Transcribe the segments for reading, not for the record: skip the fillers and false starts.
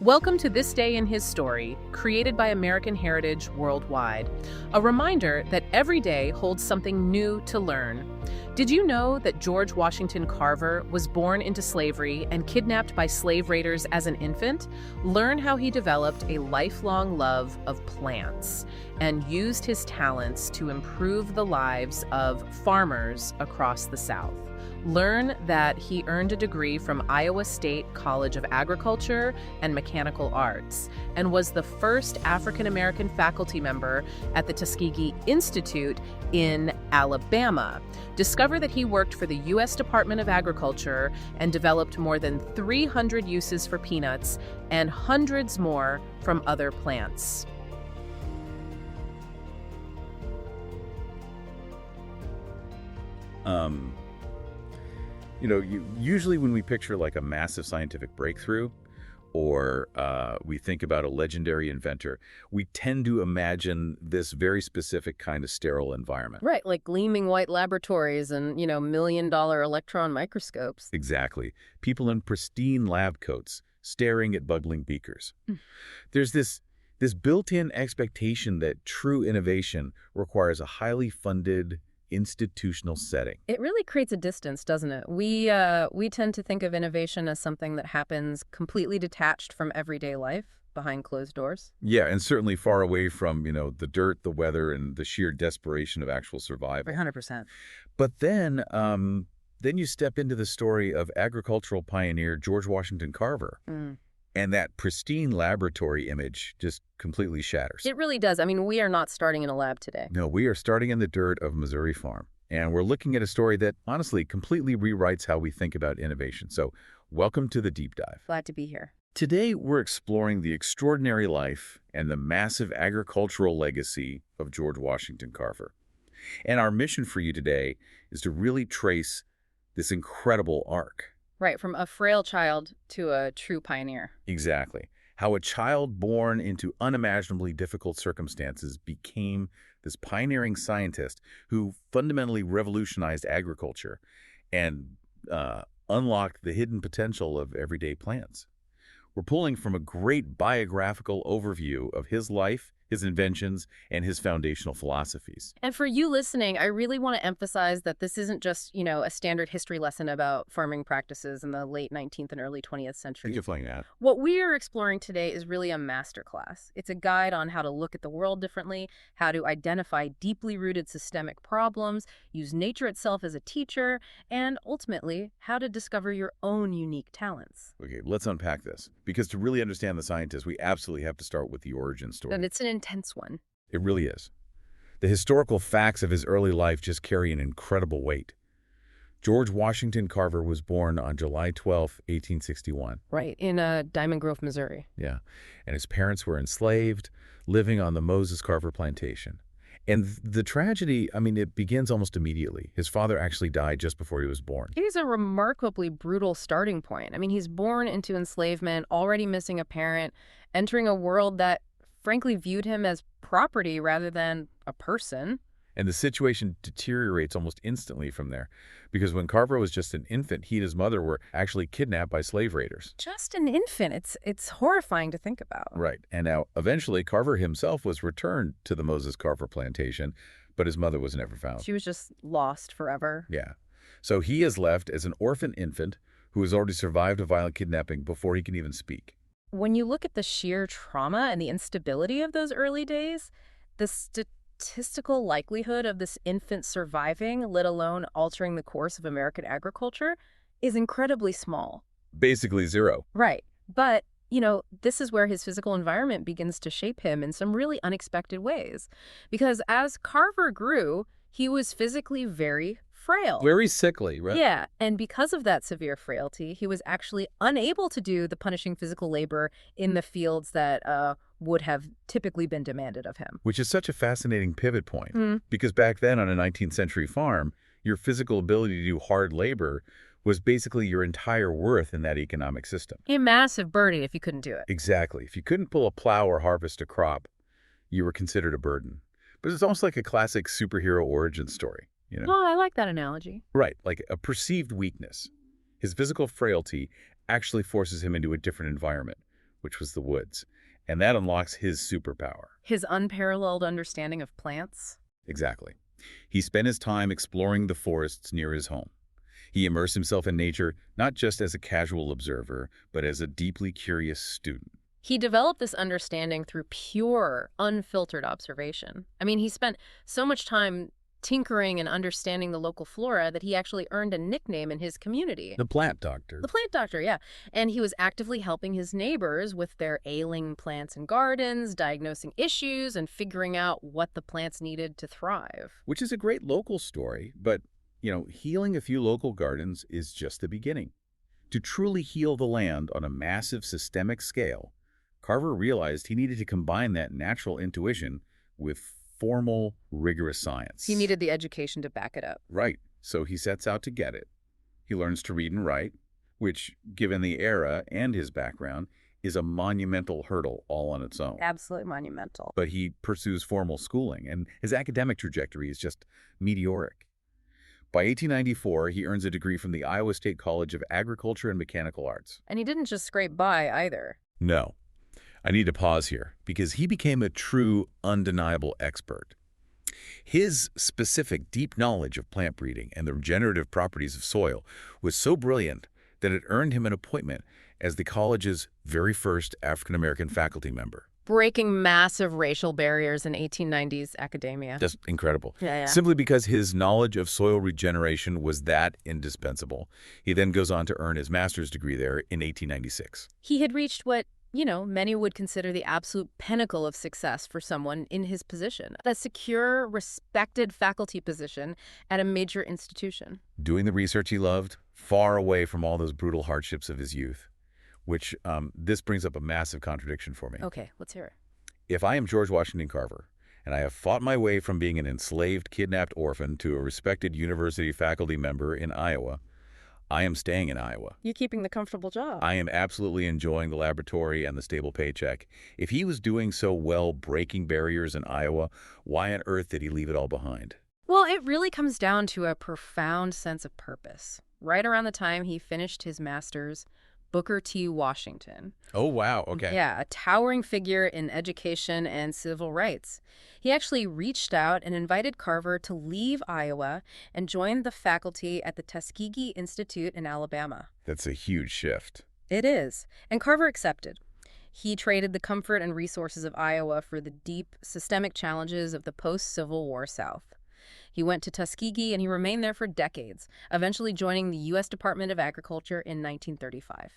Welcome to This Day in His Story, created by American Heritage Worldwide. A reminder that every day holds something new to learn. Did you know that George Washington Carver was born into slavery and kidnapped by slave raiders as an infant? Learn how he developed a lifelong love of plants and used his talents to improve the lives of farmers across the South. Learn that he earned a degree from Iowa State College of Agriculture and Mechanical Arts and was the first African-American faculty member at the Tuskegee Institute in Alabama. Discover that he worked for the U.S. Department of Agriculture and developed more than 300 uses for peanuts and hundreds more from other plants. Usually when we picture like a massive scientific breakthrough or we think about a legendary inventor, we tend to imagine this very specific kind of sterile environment. Right, like gleaming white laboratories and, million-dollar electron microscopes. Exactly. People in pristine lab coats staring at bubbling beakers. There's this built-in expectation that true innovation requires a highly funded institutional setting. It really creates a distance, doesn't it? We tend to think of innovation as something that happens completely detached from everyday life, behind closed doors. Yeah, and certainly far away from, the dirt, the weather, and the sheer desperation of actual survival. 100%. But then you step into the story of agricultural pioneer George Washington Carver. And that pristine laboratory image just completely shatters. It really does. I mean, we are not starting in a lab today. No, we are starting in the dirt of Missouri farm. And we're looking at a story that, honestly, completely rewrites how we think about innovation. So, welcome to the deep dive. Glad to be here. Today, we're exploring the extraordinary life and the massive agricultural legacy of George Washington Carver. And our mission for you today is to really trace this incredible arc. Right, from a frail child to a true pioneer. Exactly. How a child born into unimaginably difficult circumstances became this pioneering scientist who fundamentally revolutionized agriculture and unlocked the hidden potential of everyday plants. We're pulling from a great biographical overview of his life, his inventions, and his foundational philosophies. And for you listening, I really want to emphasize that this isn't just, a standard history lesson about farming practices in the late 19th and early 20th century. Thank you for playing that. What we are exploring today is really a masterclass. It's a guide on how to look at the world differently, how to identify deeply rooted systemic problems, use nature itself as a teacher, and ultimately, how to discover your own unique talents. Okay, let's unpack this. Because to really understand the scientist, we absolutely have to start with the origin story. And it's an intense one. It really is. The historical facts of his early life just carry an incredible weight. George Washington Carver was born on July 12, 1861. Right, in Diamond Grove, Missouri. Yeah, and his parents were enslaved, living on the Moses Carver plantation. And the tragedy, it begins almost immediately. His father actually died just before he was born. It is a remarkably brutal starting point. He's born into enslavement, already missing a parent, entering a world that frankly viewed him as property rather than a person. And the situation deteriorates almost instantly from there. Because when Carver was just an infant, he and his mother were actually kidnapped by slave raiders. Just an infant. It's horrifying to think about. Right. And now, eventually, Carver himself was returned to the Moses Carver plantation, but his mother was never found. She was just lost forever. Yeah. So he is left as an orphan infant who has already survived a violent kidnapping before he can even speak. When you look at the sheer trauma and the instability of those early days, the statistical likelihood of this infant surviving, let alone altering the course of American agriculture, is incredibly small. Basically zero. Right. But, this is where his physical environment begins to shape him in some really unexpected ways. Because as Carver grew, he was physically very frail. Very sickly, right? Yeah, and because of that severe frailty, he was actually unable to do the punishing physical labor in the fields that would have typically been demanded of him. Which is such a fascinating pivot point, because back then on a 19th century farm, your physical ability to do hard labor was basically your entire worth in that economic system. A massive burden if you couldn't do it. Exactly. If you couldn't pull a plow or harvest a crop, you were considered a burden. But it's almost like a classic superhero origin story. Oh, I like that analogy. Right, like a perceived weakness. His physical frailty actually forces him into a different environment, which was the woods. And that unlocks his superpower. His unparalleled understanding of plants? Exactly. He spent his time exploring the forests near his home. He immersed himself in nature not just as a casual observer, but as a deeply curious student. He developed this understanding through pure, unfiltered observation. I mean, he spent so much time tinkering and understanding the local flora that he actually earned a nickname in his community. The plant doctor. The plant doctor, yeah. And he was actively helping his neighbors with their ailing plants and gardens, diagnosing issues, and figuring out what the plants needed to thrive. Which is a great local story, but, healing a few local gardens is just the beginning. To truly heal the land on a massive systemic scale, Carver realized he needed to combine that natural intuition with formal, rigorous science. He needed the education to back it up. Right. So he sets out to get it. He learns to read and write, which, given the era and his background, is a monumental hurdle all on its own. Absolutely monumental. But he pursues formal schooling, and his academic trajectory is just meteoric. By 1894, he earns a degree from the Iowa State College of Agriculture and Mechanical Arts. And he didn't just scrape by either. No. I need to pause here, because he became a true, undeniable expert. His specific, deep knowledge of plant breeding and the regenerative properties of soil was so brilliant that it earned him an appointment as the college's very first African-American faculty member. Breaking massive racial barriers in 1890s academia. Just incredible. Yeah. Simply because his knowledge of soil regeneration was that indispensable. He then goes on to earn his master's degree there in 1896. He had reached what many would consider the absolute pinnacle of success for someone in his position. A secure, respected faculty position at a major institution. Doing the research he loved, far away from all those brutal hardships of his youth. Which, this brings up a massive contradiction for me. Okay, let's hear it. If I am George Washington Carver, and I have fought my way from being an enslaved, kidnapped orphan to a respected university faculty member in Iowa, I am staying in Iowa. You're keeping the comfortable job. I am absolutely enjoying the laboratory and the stable paycheck. If he was doing so well breaking barriers in Iowa, why on earth did he leave it all behind? Well, it really comes down to a profound sense of purpose. Right around the time he finished his master's, Booker T. Washington. Oh, wow. Okay. Yeah, a towering figure in education and civil rights. He actually reached out and invited Carver to leave Iowa and join the faculty at the Tuskegee Institute in Alabama. That's a huge shift. It is. And Carver accepted. He traded the comfort and resources of Iowa for the deep, systemic challenges of the post-Civil War South. He went to Tuskegee and he remained there for decades, eventually joining the U.S. Department of Agriculture in 1935.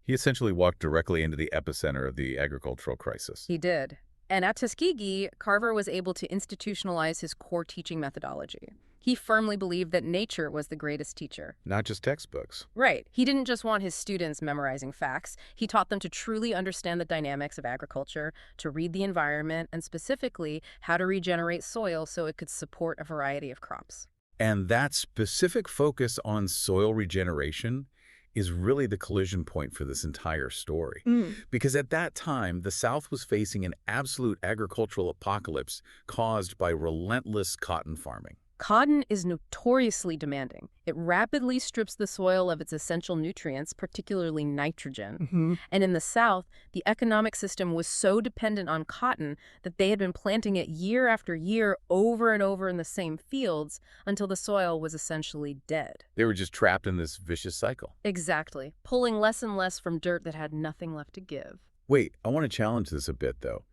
He essentially walked directly into the epicenter of the agricultural crisis. He did. And at Tuskegee, Carver was able to institutionalize his core teaching methodology. He firmly believed that nature was the greatest teacher. Not just textbooks. Right. He didn't just want his students memorizing facts. He taught them to truly understand the dynamics of agriculture, to read the environment, and specifically how to regenerate soil so it could support a variety of crops. And that specific focus on soil regeneration is really the collision point for this entire story. Because at that time, the South was facing an absolute agricultural apocalypse caused by relentless cotton farming. Cotton is notoriously demanding. It rapidly strips the soil of its essential nutrients, particularly nitrogen. And in the South, the economic system was so dependent on cotton that they had been planting it year after year over and over in the same fields until the soil was essentially dead. They were just trapped in this vicious cycle. Exactly. Pulling less and less from dirt that had nothing left to give. Wait, I want to challenge this a bit, though.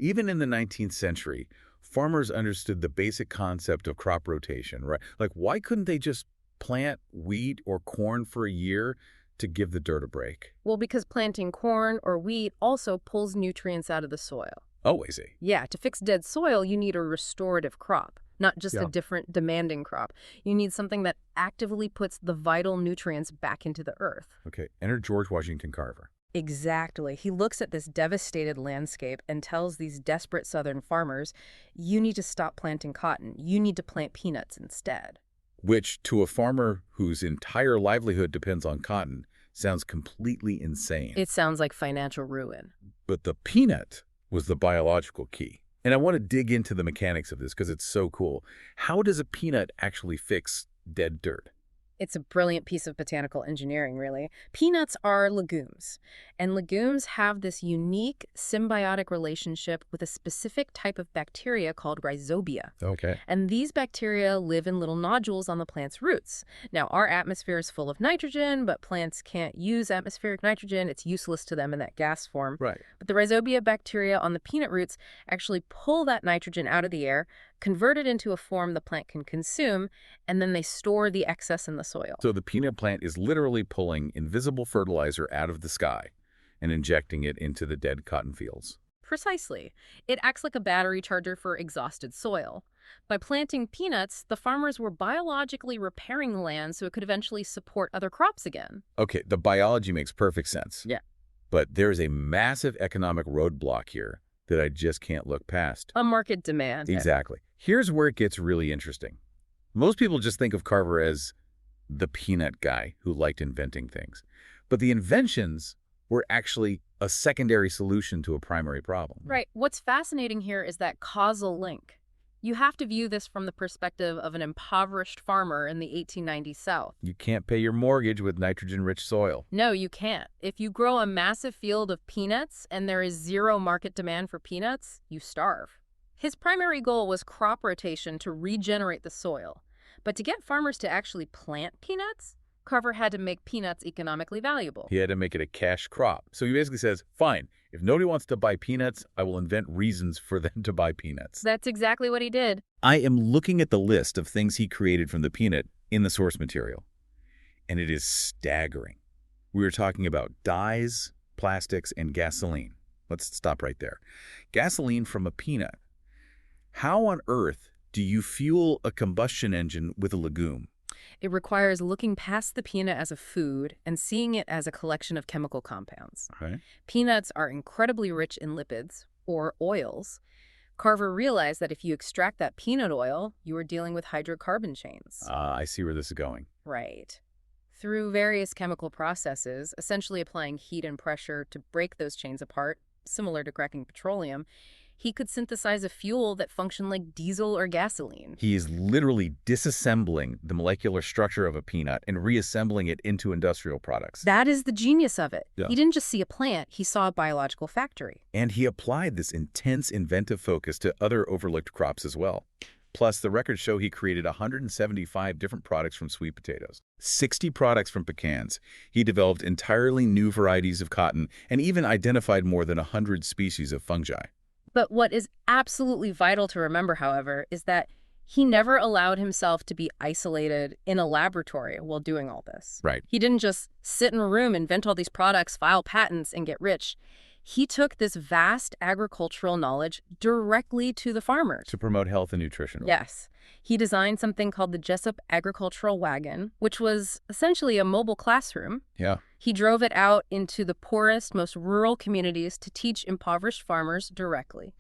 Even in the 19th century, farmers understood the basic concept of crop rotation, right? Like, why couldn't they just plant wheat or corn for a year to give the dirt a break? Well, because planting corn or wheat also pulls nutrients out of the soil. Oh, I see. Yeah, to fix dead soil, you need a restorative crop, not just a different demanding crop. You need something that actively puts the vital nutrients back into the earth. Okay, enter George Washington Carver. Exactly. He looks at this devastated landscape and tells these desperate southern farmers, you need to stop planting cotton. You need to plant peanuts instead. Which, to a farmer whose entire livelihood depends on cotton, sounds completely insane. It sounds like financial ruin. But the peanut was the biological key. And I want to dig into the mechanics of this because it's so cool. How does a peanut actually fix dead dirt? It's a brilliant piece of botanical engineering, really. Peanuts are legumes, and legumes have this unique symbiotic relationship with a specific type of bacteria called rhizobia. Okay. And these bacteria live in little nodules on the plant's roots. Now, our atmosphere is full of nitrogen, but plants can't use atmospheric nitrogen. It's useless to them in that gas form. Right. But the rhizobia bacteria on the peanut roots actually pull that nitrogen out of the air, convert it into a form the plant can consume, and then they store the excess in the soil. So the peanut plant is literally pulling invisible fertilizer out of the sky and injecting it into the dead cotton fields. Precisely. It acts like a battery charger for exhausted soil. By planting peanuts, the farmers were biologically repairing the land so it could eventually support other crops again. Okay, the biology makes perfect sense. Yeah. But there's a massive economic roadblock here that I just can't look past. A market demand. Exactly. Here's where it gets really interesting. Most people just think of Carver as the peanut guy who liked inventing things. But the inventions were actually a secondary solution to a primary problem. Right. What's fascinating here is that causal link. You have to view this from the perspective of an impoverished farmer in the 1890s South. You can't pay your mortgage with nitrogen-rich soil. No, you can't. If you grow a massive field of peanuts and there is zero market demand for peanuts, you starve. His primary goal was crop rotation to regenerate the soil. But to get farmers to actually plant peanuts, Carver had to make peanuts economically valuable. He had to make it a cash crop. So he basically says, fine, if nobody wants to buy peanuts, I will invent reasons for them to buy peanuts. That's exactly what he did. I am looking at the list of things he created from the peanut in the source material, and it is staggering. We were talking about dyes, plastics, and gasoline. Let's stop right there. Gasoline from a peanut. How on earth do you fuel a combustion engine with a legume? It requires looking past the peanut as a food and seeing it as a collection of chemical compounds. Okay. Peanuts are incredibly rich in lipids, or oils. Carver realized that if you extract that peanut oil, you are dealing with hydrocarbon chains. I see where this is going. Right. Through various chemical processes, essentially applying heat and pressure to break those chains apart, similar to cracking petroleum, he could synthesize a fuel that functioned like diesel or gasoline. He is literally disassembling the molecular structure of a peanut and reassembling it into industrial products. That is the genius of it. Yeah. He didn't just see a plant, he saw a biological factory. And he applied this intense inventive focus to other overlooked crops as well. Plus, the records show he created 175 different products from sweet potatoes, 60 products from pecans. He developed entirely new varieties of cotton and even identified more than 100 species of fungi. But what is absolutely vital to remember, however, is that he never allowed himself to be isolated in a laboratory while doing all this. Right. He didn't just sit in a room, invent all these products, file patents, and get rich. He took this vast agricultural knowledge directly to the farmers. To promote health and nutrition. Yes. He designed something called the Jessup Agricultural Wagon, which was essentially a mobile classroom. Yeah. He drove it out into the poorest, most rural communities to teach impoverished farmers directly.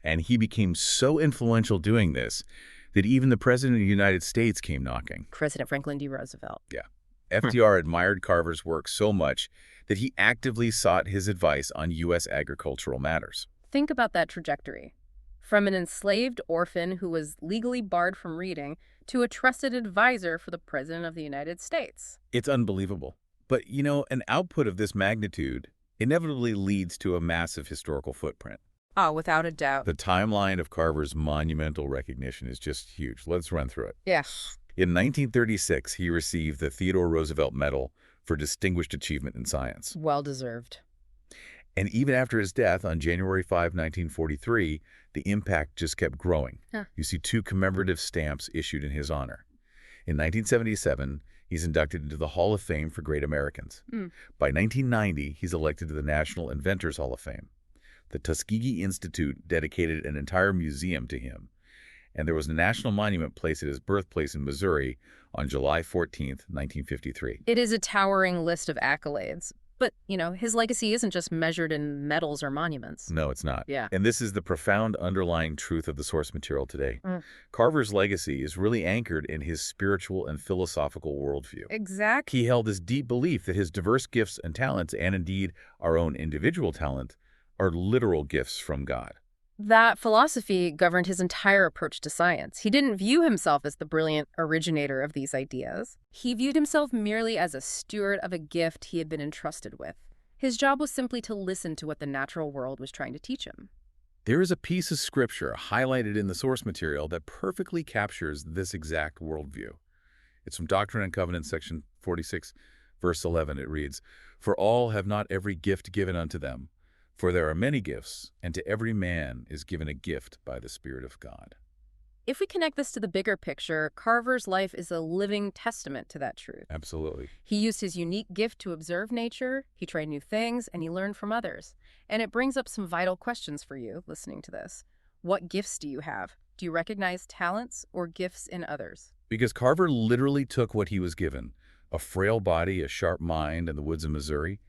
And he became so influential doing this that even the President of the United States came knocking. President Franklin D. Roosevelt. Yeah. FDR admired Carver's work so much that he actively sought his advice on U.S. agricultural matters. Think about that trajectory. From an enslaved orphan who was legally barred from reading to a trusted advisor for the President of the United States. It's unbelievable. But, you know, an output of this magnitude inevitably leads to a massive historical footprint. Oh, without a doubt. The timeline of Carver's monumental recognition is just huge. Let's run through it. Yeah. In 1936, he received the Theodore Roosevelt Medal for Distinguished Achievement in Science. Well-deserved. And even after his death on January 5, 1943, the impact just kept growing. Huh. You see 2 commemorative stamps issued in his honor. In 1977, he's inducted into the Hall of Fame for Great Americans. By 1990, he's elected to the National Inventors Hall of Fame. The Tuskegee Institute dedicated an entire museum to him. And there was a national monument placed at his birthplace in Missouri on July 14, 1953. It is a towering list of accolades. But, you know, his legacy isn't just measured in medals or monuments. No, it's not. Yeah. And this is the profound underlying truth of the source material today. Carver's legacy is really anchored in his spiritual and philosophical worldview. Exactly. He held this deep belief that his diverse gifts and talents, and indeed our own individual talent, are literal gifts from God. That philosophy governed his entire approach to science. He didn't view himself as the brilliant originator of these ideas. He viewed himself merely as a steward of a gift he had been entrusted with. His job was simply to listen to what the natural world was trying to teach him. There is a piece of scripture highlighted in the source material that perfectly captures this exact worldview. It's from Doctrine and Covenants, section 46, verse 11. It reads, "For all have not every gift given unto them, for there are many gifts, and to every man is given a gift by the Spirit of God." If we connect this to the bigger picture, Carver's life is a living testament to that truth. Absolutely. He used his unique gift to observe nature, he tried new things, and he learned from others. And it brings up some vital questions for you listening to this. What gifts do you have? Do you recognize talents or gifts in others? Because Carver literally took what he was given, a frail body, a sharp mind in the woods of Missouri,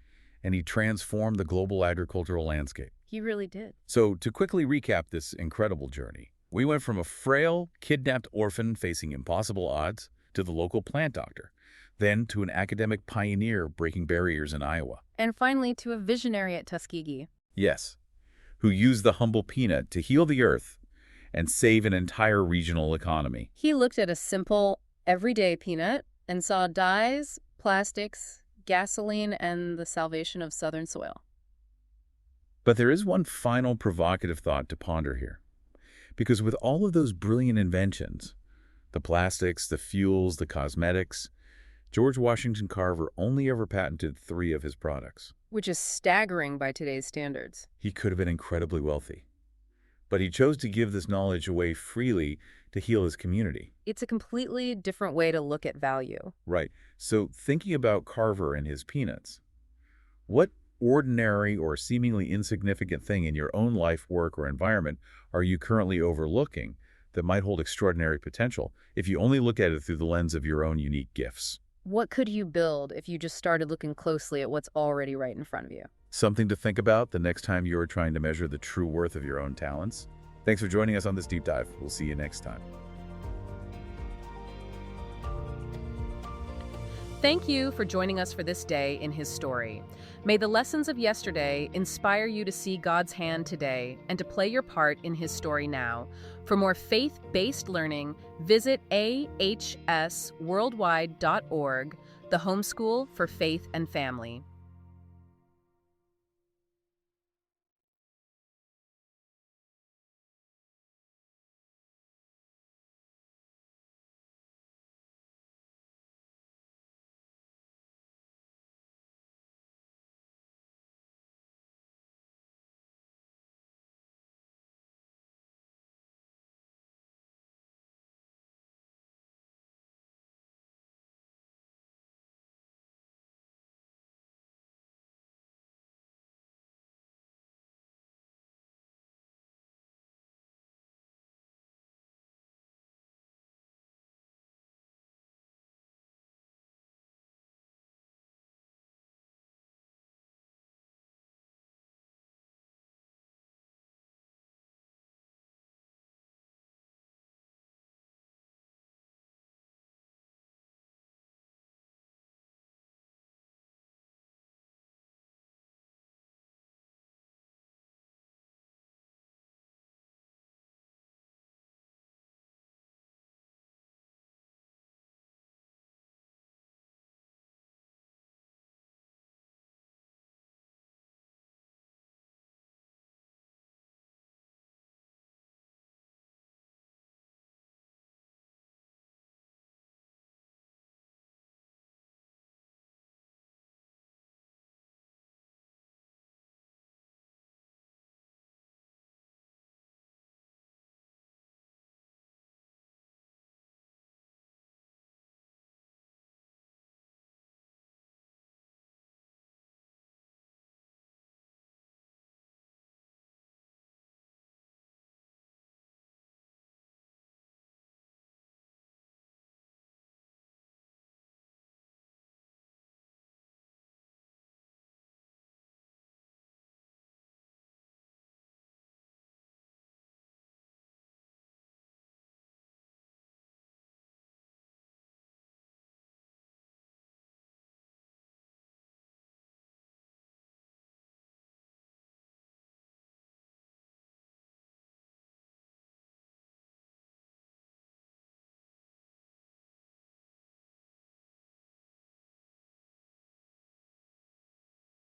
and he transformed the global agricultural landscape. He really did. So to quickly recap this incredible journey, we went from a frail, kidnapped orphan facing impossible odds to the local plant doctor, then to an academic pioneer breaking barriers in Iowa. And finally, to a visionary at Tuskegee. Yes, who used the humble peanut to heal the earth and save an entire regional economy. He looked at a simple, everyday peanut and saw dyes, plastics, gasoline, and the salvation of southern soil. But there is one final provocative thought to ponder here. Because with all of those brilliant inventions, the plastics, the fuels, the cosmetics, George Washington Carver only ever patented 3 of his products. Which is staggering by today's standards. He could have been incredibly wealthy. But he chose to give this knowledge away freely to heal his community. It's a completely different way to look at value. Right. So thinking about Carver and his peanuts, what ordinary or seemingly insignificant thing in your own life, work, or environment are you currently overlooking that might hold extraordinary potential if you only look at it through the lens of your own unique gifts? What could you build if you just started looking closely at what's already right in front of you? Something to think about the next time you are trying to measure the true worth of your own talents. Thanks for joining us on this deep dive. We'll see you next time. Thank you for joining us for this day in his story. May the lessons of yesterday inspire you to see God's hand today and to play your part in his story now. For more faith-based learning, visit ahsworldwide.org, the homeschool for faith and family.